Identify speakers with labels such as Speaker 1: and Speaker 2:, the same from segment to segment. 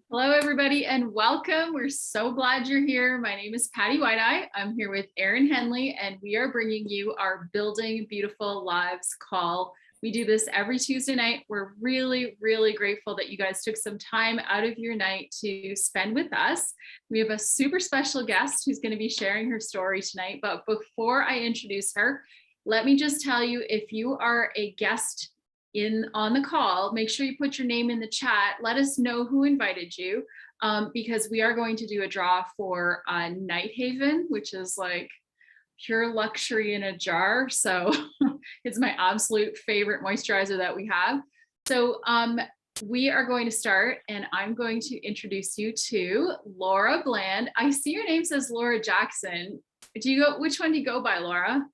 Speaker 1: Hello, everybody, and welcome. We're so glad you're here. My name is Patty Whiteeye. I'm here with Erin Henley, and we are bringing you our Building Beautiful Lives call. We do this every Tuesday night. We're really, really grateful that you guys took some time out of your night to spend with us. We have a super special guest who's going to be sharing her story tonight. But before I introduce her, let me just tell you, if you are a guest on the call, make sure you put your name in the chat. Let us know who invited you, because we are going to do a draw for Night Haven, which is like pure luxury in a jar. So it's my absolute favorite moisturizer that we have. So we are going to start, and I'm going to introduce you to Laura Bland. I see your name says Laura Jackson. Which one do you go by, Laura?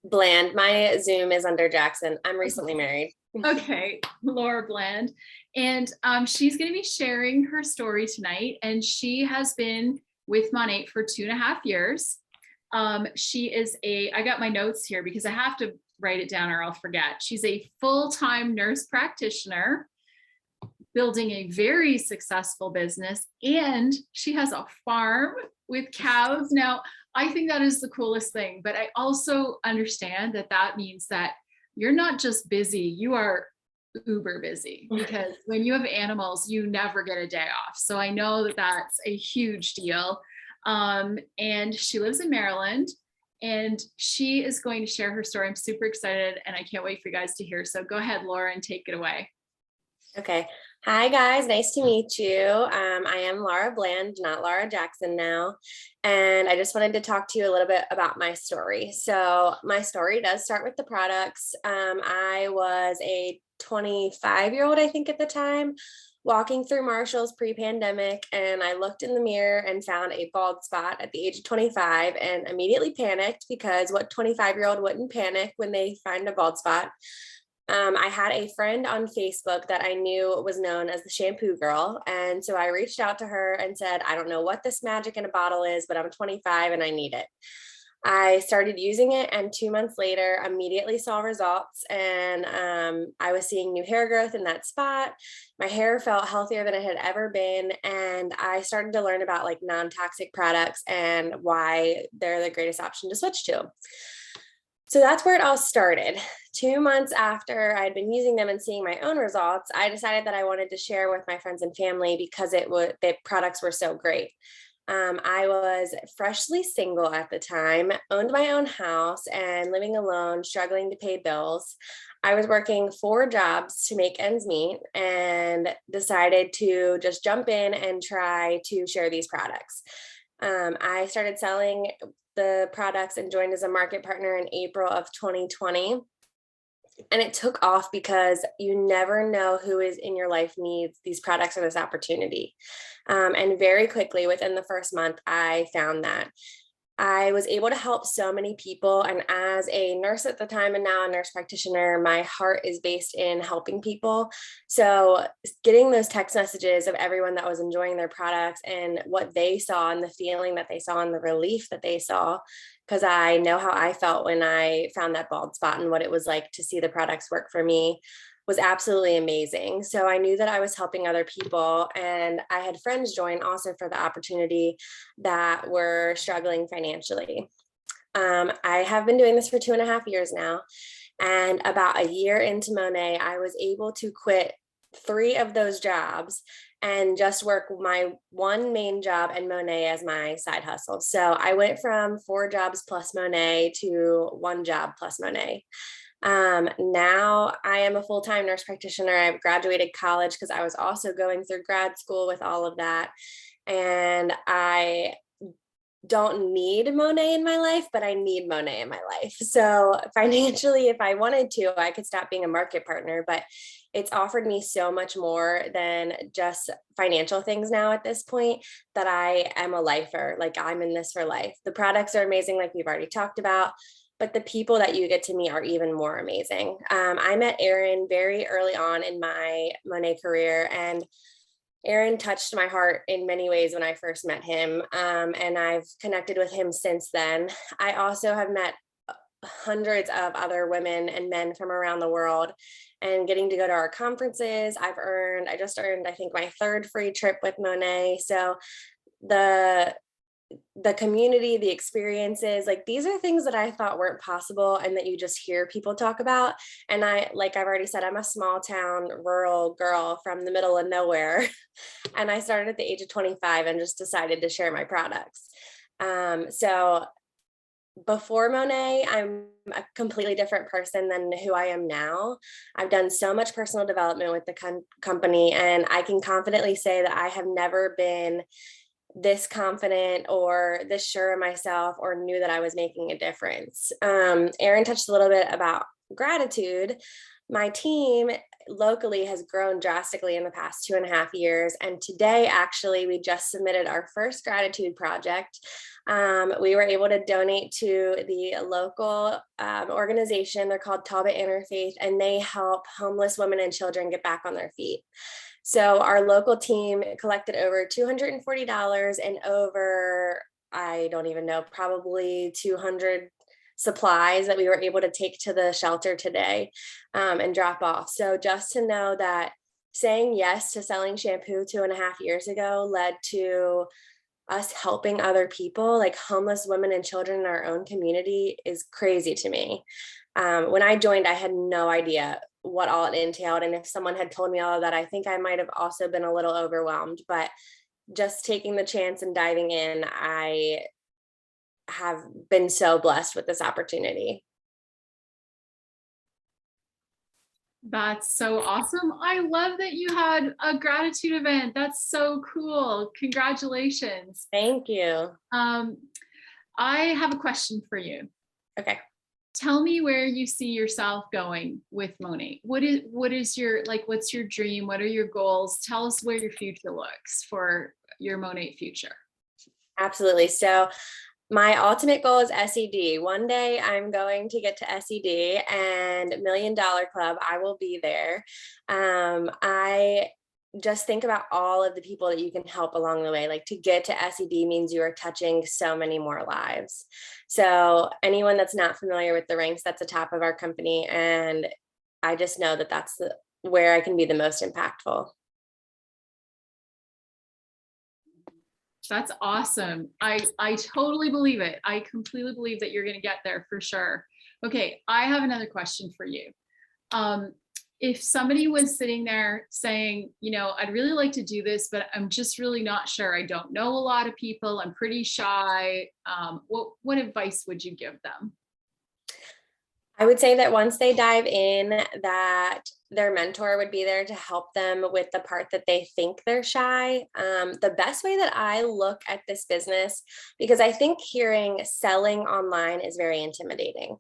Speaker 2: Bland. My Zoom is under Jackson. I'm recently married.
Speaker 1: Okay, Laura Bland. And she's going to be sharing her story tonight. And she has been with Monat for 2.5 years. I got my notes here because I have to write it down or I'll forget. She's a full-time nurse practitioner building a very successful business, and she has a farm with cows. Now, I think that is the coolest thing, but I also understand that that means that you're not just busy, you are uber busy, because when you have animals, you never get a day off. So I know that that's a huge deal. And she lives in Maryland, and she is going to share her story. I'm super excited, and I can't wait for you guys to hear. So go ahead, Laura, and take it away.
Speaker 2: Okay. Hi, guys. Nice to meet you. I am Laura Bland, not Laura Jackson now. And I just wanted to talk to you a little bit about my story. So my story does start with the products. I was a 25-year-old, I think at the time, walking through Marshall's pre-pandemic, and I looked in the mirror and found a bald spot at the age of 25 and immediately panicked, because what 25-year-old wouldn't panic when they find a bald spot? I had a friend on Facebook that I knew was known as the shampoo girl. And so I reached out to her and said, I don't know what this magic in a bottle is, but I'm 25 and I need it. I started using it, and 2 months later, immediately saw results. And I was seeing new hair growth in that spot. My hair felt healthier than it had ever been. And I started to learn about like non-toxic products and why they're the greatest option to switch to. So that's where it all started. 2 months after I'd been using them and seeing my own results, I decided that I wanted to share with my friends and family because the products were so great. I was freshly single at the time, owned my own house, and living alone, struggling to pay bills. I was working 4 jobs to make ends meet, and decided to just jump in and try to share these products. I started selling the products and joined as a market partner in April of 2020. And it took off because you never know who is in your life needs these products or this opportunity. And very quickly, within the first month, I found that I was able to help so many people. And as a nurse at the time and now a nurse practitioner, my heart is based in helping people. So getting those text messages of everyone that was enjoying their products and what they saw and the feeling that they saw and the relief that they saw, because I know how I felt when I found that bald spot and what it was like to see the products work for me, was absolutely amazing. So I knew that I was helping other people, and I had friends join also for the opportunity that were struggling financially. I have been doing this for 2.5 years now, and about a year into Monat, I was able to quit 3 of those jobs and just work my one main job and Monat as my side hustle. So I went from 4 jobs plus Monat to 1 job plus Monat. Now I am a full-time nurse practitioner. I've graduated college because I was also going through grad school with all of that. And I don't need Monat in my life, but I need Monat in my life. So financially, if I wanted to, I could stop being a market partner, but it's offered me so much more than just financial things now at this point, that I am a lifer. Like, I'm in this for life. The products are amazing, like we've already talked about, but the people that you get to meet are even more amazing. I met Erin very early on in my Monat career, and Erin touched my heart in many ways when I first met him, and I've connected with him since then. I also have met hundreds of other women and men from around the world, and getting to go to our conferences. I just earned, I think, my third free trip with Monet. So the community, the experiences, like these are things that I thought weren't possible and that you just hear people talk about. And like I've already said, I'm a small town rural girl from the middle of nowhere. And I started at the age of 25 and just decided to share my products. So before Monet, I'm a completely different person than who I am now. I've done so much personal development with the company, and I can confidently say that I have never been this confident or this sure of myself or knew that I was making a difference. Erin touched a little bit about gratitude. My team locally has grown drastically in the past 2.5 years. And today, actually, we just submitted our first gratitude project. We were able to donate to the local organization. They're called Talbot Interfaith, and they help homeless women and children get back on their feet. So our local team collected over $240 and over, I don't even know, probably 200 supplies that we were able to take to the shelter today and drop off. So just to know that saying yes to selling shampoo 2.5 years ago led to us helping other people, like homeless women and children in our own community, is crazy to me. When I joined, I had no idea what all it entailed. And if someone had told me all of that, I think I might have also been a little overwhelmed. But just taking the chance and diving in, I have been so blessed with this opportunity.
Speaker 1: That's so awesome. I love that you had a gratitude event. That's so cool. Congratulations.
Speaker 2: Thank you.
Speaker 1: I have a question for you.
Speaker 2: Okay.
Speaker 1: Tell me where you see yourself going with Monet. What is your, like, what's your dream? What are your goals? Tell us where your future looks for your Monet future.
Speaker 2: Absolutely. So my ultimate goal is SED. One day I'm going to get to SED and $1 Million Club. I will be there. I just think about all of the people that you can help along the way. Like, to get to SED means you are touching so many more lives. So anyone that's not familiar with the ranks, that's the top of our company. And I just know that that's where I can be the most impactful.
Speaker 1: That's awesome. I totally believe it. I completely believe that you're going to get there for sure. Okay, I have another question for you. If somebody was sitting there saying, you know, I'd really like to do this, but I'm just really not sure. I don't know a lot of people. I'm pretty shy. What advice would you give them?
Speaker 2: I would say that once they dive in, that their mentor would be there to help them with the part that they think they're shy. The best way that I look at this business, because I think hearing selling online is very intimidating.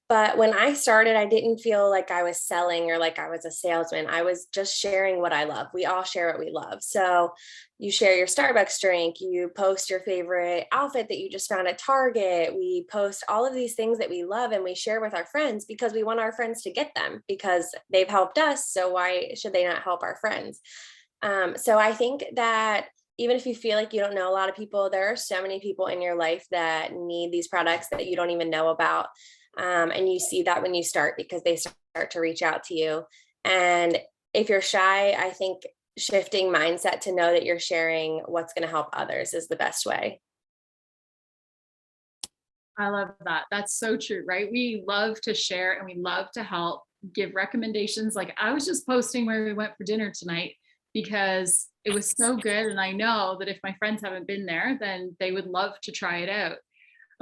Speaker 2: But when I started, I didn't feel like I was selling or like I was a salesman. I was just sharing what I love. We all share what we love. So you share your Starbucks drink, you post your favorite outfit that you just found at Target. We post all of these things that we love and we share with our friends because we want our friends to get them because they've helped us. So why should they not help our friends? So I think that even if you feel like you don't know a lot of people, there are so many people in your life that need these products that you don't even know about. And you see that when you start because they start to reach out to you. And if you're shy, I think shifting mindset to know that you're sharing what's going to help others is the best way.
Speaker 1: I love that. That's so true, right? We love to share and we love to help, give recommendations. Like, I was just posting where we went for dinner tonight because it was so good. And I know that if my friends haven't been there, then they would love to try it out.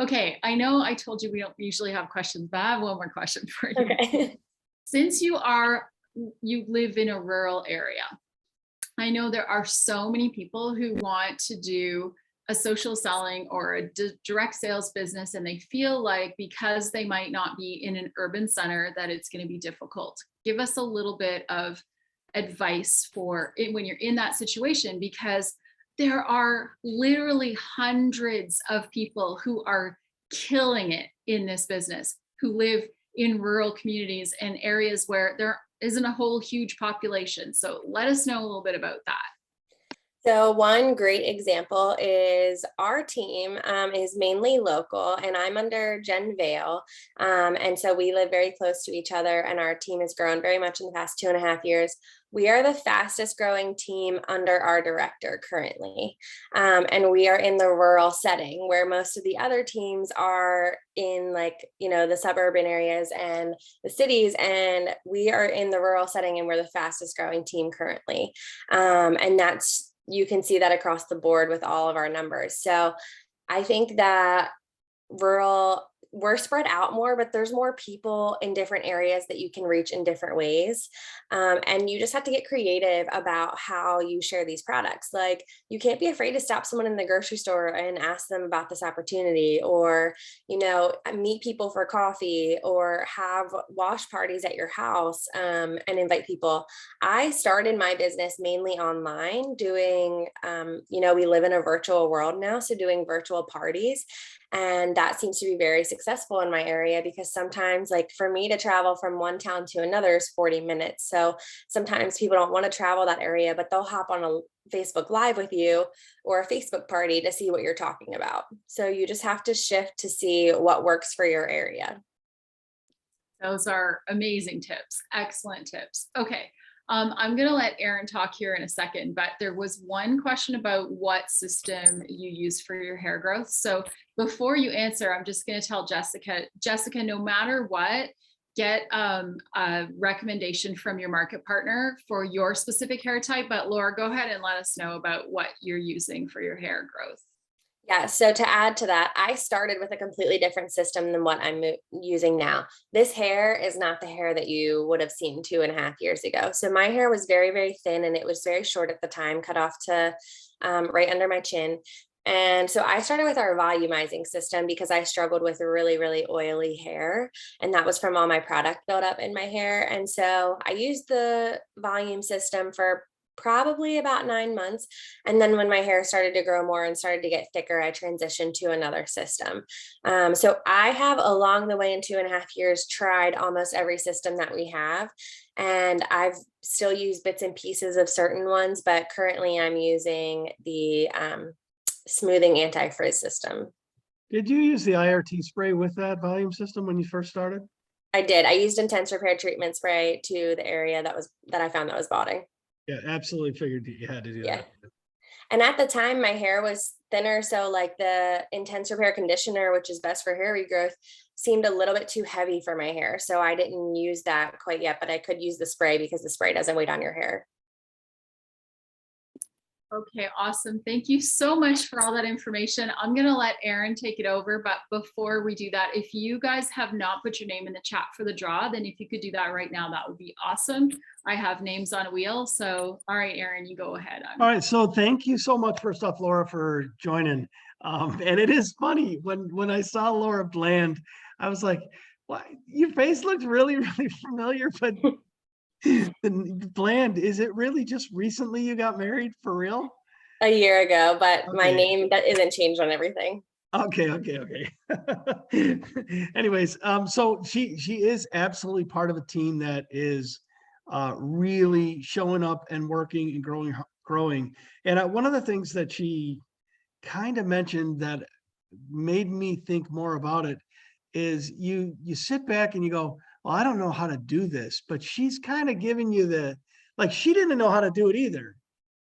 Speaker 1: Okay, I know I told you we don't usually have questions, but I have one more question for you.
Speaker 2: Okay.
Speaker 1: Since you live in a rural area, I know there are so many people who want to do a social selling or a direct sales business, and they feel like because they might not be in an urban center that it's going to be difficult. Give us a little bit of advice for it when you're in that situation, because there are literally hundreds of people who are killing it in this business, who live in rural communities and areas where there isn't a whole huge population. So let us know a little bit about that.
Speaker 2: So one great example is our team is mainly local, and I'm under Jen Vale. And so we live very close to each other, and our team has grown very much in the past 2.5 years. We are the fastest growing team under our director currently. And we are in the rural setting where most of the other teams are in, like, the suburban areas and the cities. And we are in the rural setting, and we're the fastest growing team currently. And you can see that across the board with all of our numbers. So I think that we're spread out more, but there's more people in different areas that you can reach in different ways. And you just have to get creative about how you share these products. Like, you can't be afraid to stop someone in the grocery store and ask them about this opportunity, or, meet people for coffee, or have wash parties at your house, and invite people. I started my business mainly online doing, we live in a virtual world now, so doing virtual parties. And that seems to be very successful in my area, because sometimes, like, for me to travel from one town to another is 40 minutes. So sometimes people don't want to travel that area, but they'll hop on a Facebook Live with you or a Facebook party to see what you're talking about. So you just have to shift to see what works for your area.
Speaker 1: Those are amazing tips. Excellent tips. Okay. I'm going to let Erin talk here in a second, but there was one question about what system you use for your hair growth. So before you answer, I'm just going to tell Jessica, no matter what, get a recommendation from your market partner for your specific hair type. But Laura, go ahead and let us know about what you're using for your hair growth.
Speaker 2: Yeah, so to add to that, I started with a completely different system than what I'm using now. This hair is not the hair that you would have seen 2.5 years ago. So my hair was very, very thin, and it was very short at the time, cut off to right under my chin. And so I started with our volumizing system because I struggled with really, really oily hair. And that was from all my product buildup in my hair. And so I used the volume system for probably about 9 months. And then when my hair started to grow more and started to get thicker, I transitioned to another system. So I have, along the way in 2.5 years, tried almost every system that we have. And I've still used bits and pieces of certain ones, but currently I'm using the smoothing anti-frizz system.
Speaker 3: Did you use the IRT spray with that volume system when you first started?
Speaker 2: I did. I used intense repair treatment spray to the area that I found that was balding.
Speaker 3: Yeah, absolutely figured you had to do
Speaker 2: Yeah.
Speaker 3: that.
Speaker 2: And at the time, my hair was thinner, so like the intense repair conditioner, which is best for hair regrowth, seemed a little bit too heavy for my hair. So I didn't use that quite yet, but I could use the spray because the spray doesn't weigh on your hair.
Speaker 1: Okay, awesome. Thank you so much for all that information. I'm going to let Erin take it over, but before we do that, if you guys have not put your name in the chat for the draw, then if you could do that right now, that would be awesome. I have names on a wheel. So, all right, Erin, you go ahead.
Speaker 3: All right, so thank you so much, first off, Laura, for joining. And it is funny, when I saw Laura Bland, I was like, "Why? Your face looks really, really familiar." But Bland, is it really just recently you got married, for real?
Speaker 2: A year ago, but my
Speaker 3: Okay.
Speaker 2: name that isn't changed on everything.
Speaker 3: Okay. Anyways, so she is absolutely part of a team that is really showing up and working and growing. And one of the things that she kind of mentioned that made me think more about it is you sit back and you go, well, I don't know how to do this, but she's kind of giving you like, she didn't know how to do it either.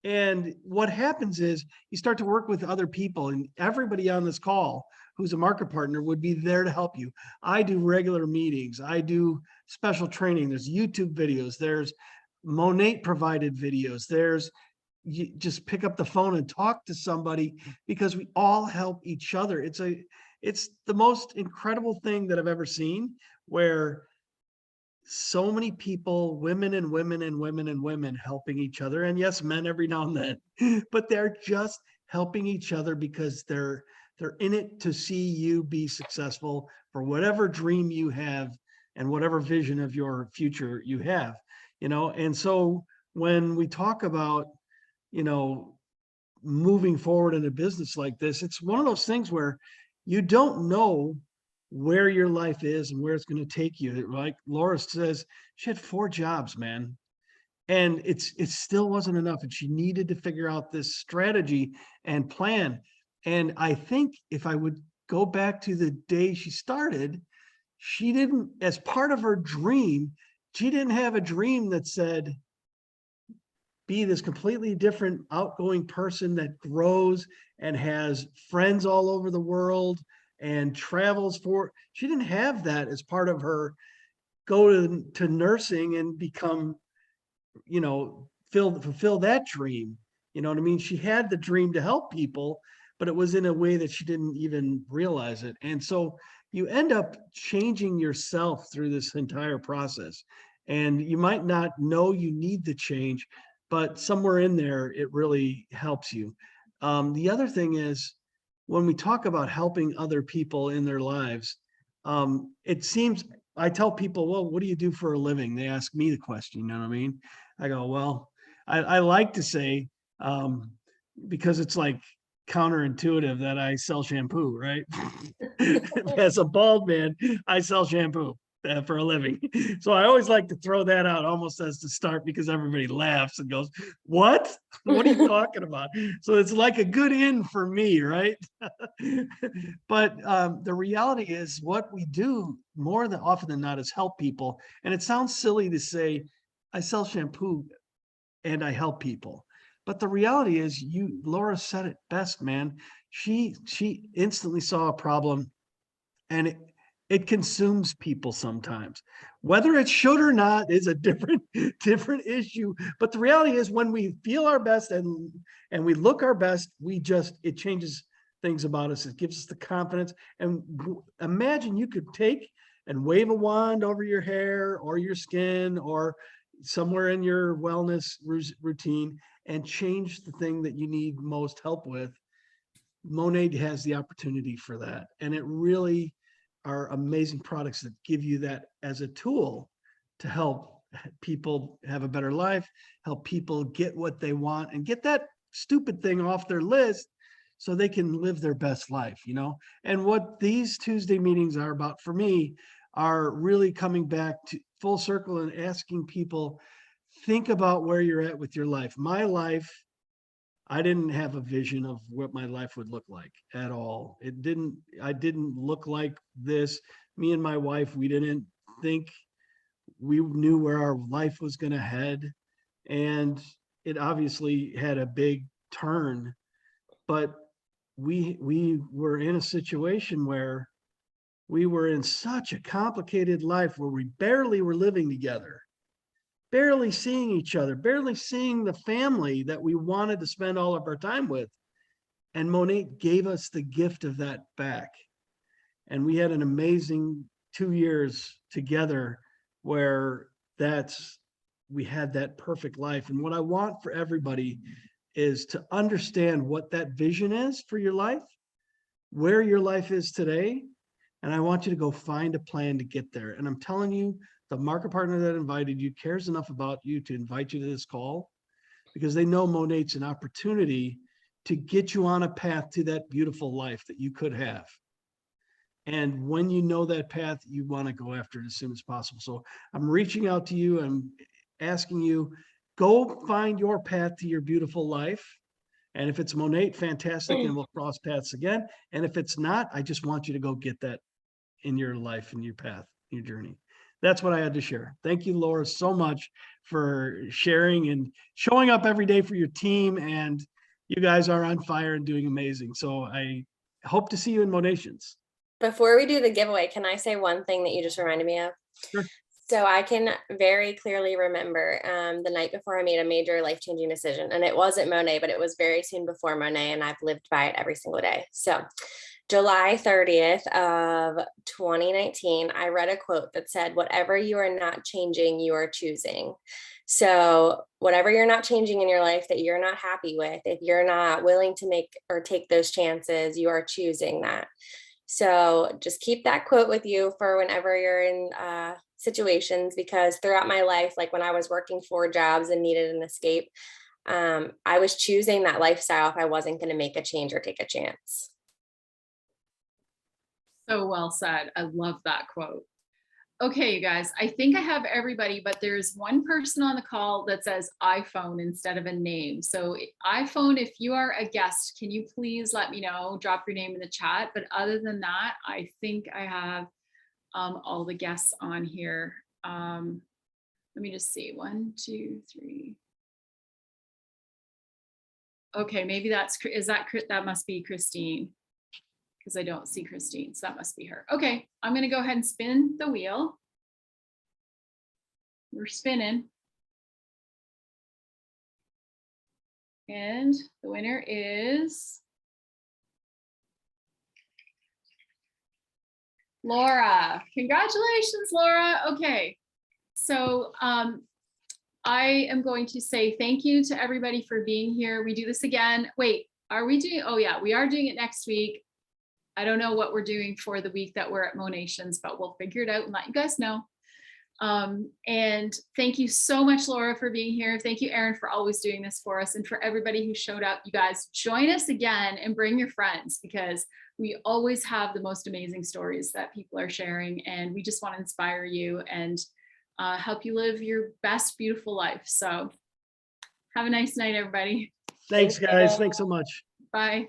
Speaker 3: And what happens is you start to work with other people, and everybody on this call who's a market partner would be there to help you. I do regular meetings. I do special training. There's YouTube videos. There's Monat provided videos. You just pick up the phone and talk to somebody, because we all help each other. It's the most incredible thing that I've ever seen, where so many people, women and women and women and women, helping each other. And yes, men every now and then, but they're just helping each other because they're in it to see you be successful for whatever dream you have and whatever vision of your future you have, And so when we talk about, moving forward in a business like this, it's one of those things where you don't know where your life is and where it's going to take you. Like Laura says, she had 4 jobs, man. And it still wasn't enough. And she needed to figure out this strategy and plan. And I think if I would go back to the day she started, she didn't, as part of her dream, she didn't have a dream that said, be this completely different outgoing person that grows and has friends all over the world and travels for, she didn't have that as part of her go to nursing and become, you know, fulfill that dream. You know what I mean? She had the dream to help people, but it was in a way that she didn't even realize it. And so you end up changing yourself through this entire process. And you might not know you need the change, but somewhere in there, it really helps you. The other thing is, when we talk about helping other people in their lives, it seems, I tell people, well, what do you do for a living? They ask me the question, you know what I mean? I go, well, I like to say, because it's like counterintuitive that I sell shampoo, right? As a bald man, I sell shampoo for a living. So I always like to throw that out almost as the start, because everybody laughs and goes, what? What are you talking about? So it's like a good in for me, right? But the reality is, what we do more than often than not is help people. And it sounds silly to say, I sell shampoo and I help people. But the reality is, Laura said it best, man. She instantly saw a problem, and it consumes people sometimes. Whether it should or not is a different issue. But the reality is, when we feel our best and we look our best, it changes things about us. It gives us the confidence. And imagine you could take and wave a wand over your hair or your skin or somewhere in your wellness routine and change the thing that you need most help with. Monat has the opportunity for that. And it really are amazing products that give you that as a tool to help people have a better life, help people get what they want and get that stupid thing off their list so they can live their best life, you know? And what these Tuesday meetings are about for me are really coming back to full circle and asking people, think about where you're at with your life. My life, I didn't have a vision of what my life would look like at all. I didn't look like this. Me and my wife, we didn't think we knew where our life was going to head. And it obviously had a big turn, but we were in a situation where we were in such a complicated life where we barely were living together, barely seeing each other, barely seeing the family that we wanted to spend all of our time with. And Monat gave us the gift of that back. And we had an amazing 2 years together where we had that perfect life. And what I want for everybody is to understand what that vision is for your life, where your life is today. And I want you to go find a plan to get there. And I'm telling you, the market partner that invited you cares enough about you to invite you to this call, because they know Monat's an opportunity to get you on a path to that beautiful life that you could have. And when you know that path, you want to go after it as soon as possible. So I'm reaching out to you. I'm asking you, go find your path to your beautiful life. And if it's Monat, fantastic, and we'll cross paths again. And if it's not, I just want you to go get that in your life, in your path, your journey. That's what I had to share. Thank you, Laura, so much for sharing and showing up every day for your team. And you guys are on fire and doing amazing. So I hope to see you in Monations.
Speaker 2: Before we do the giveaway, can I say one thing that you just reminded me of?
Speaker 3: Sure.
Speaker 2: So I can very clearly remember the night before I made a major life-changing decision, and it wasn't Monat, but it was very soon before Monat, and I've lived by it every single day. So July 30th of 2019, I read a quote that said, whatever you are not changing, you are choosing. So whatever you're not changing in your life that you're not happy with, if you're not willing to make or take those chances, you are choosing that. So just keep that quote with you for whenever you're in situations, because throughout my life, like when I was working 4 jobs and needed an escape, I was choosing that lifestyle if I wasn't going to make a change or take a chance.
Speaker 1: So well said. I love that quote. Okay, you guys, I think I have everybody, but there's one person on the call that says iPhone instead of a name. So iPhone, if you are a guest, can you please let me know, drop your name in the chat. But other than that, I think I have all the guests on here. Let me just see, 1, 2, 3. Okay, maybe that must be Christine, because I don't see Christine, so that must be her. Okay, I'm gonna go ahead and spin the wheel. We're spinning. And the winner is Laura. Congratulations, Laura. Okay, so I am going to say thank you to everybody for being here. We do this again. Wait, are we doing? Oh yeah, we are doing it next week. I don't know what we're doing for the week that we're at Monations, but we'll figure it out and let you guys know. And thank you so much, Laura, for being here. Thank you, Erin, for always doing this for us. And for everybody who showed up, you guys join us again and bring your friends, because we always have the most amazing stories that people are sharing. And we just want to inspire you and help you live your best, beautiful life. So have a nice night, everybody.
Speaker 3: Thanks, guys. Thanks so much.
Speaker 1: Bye.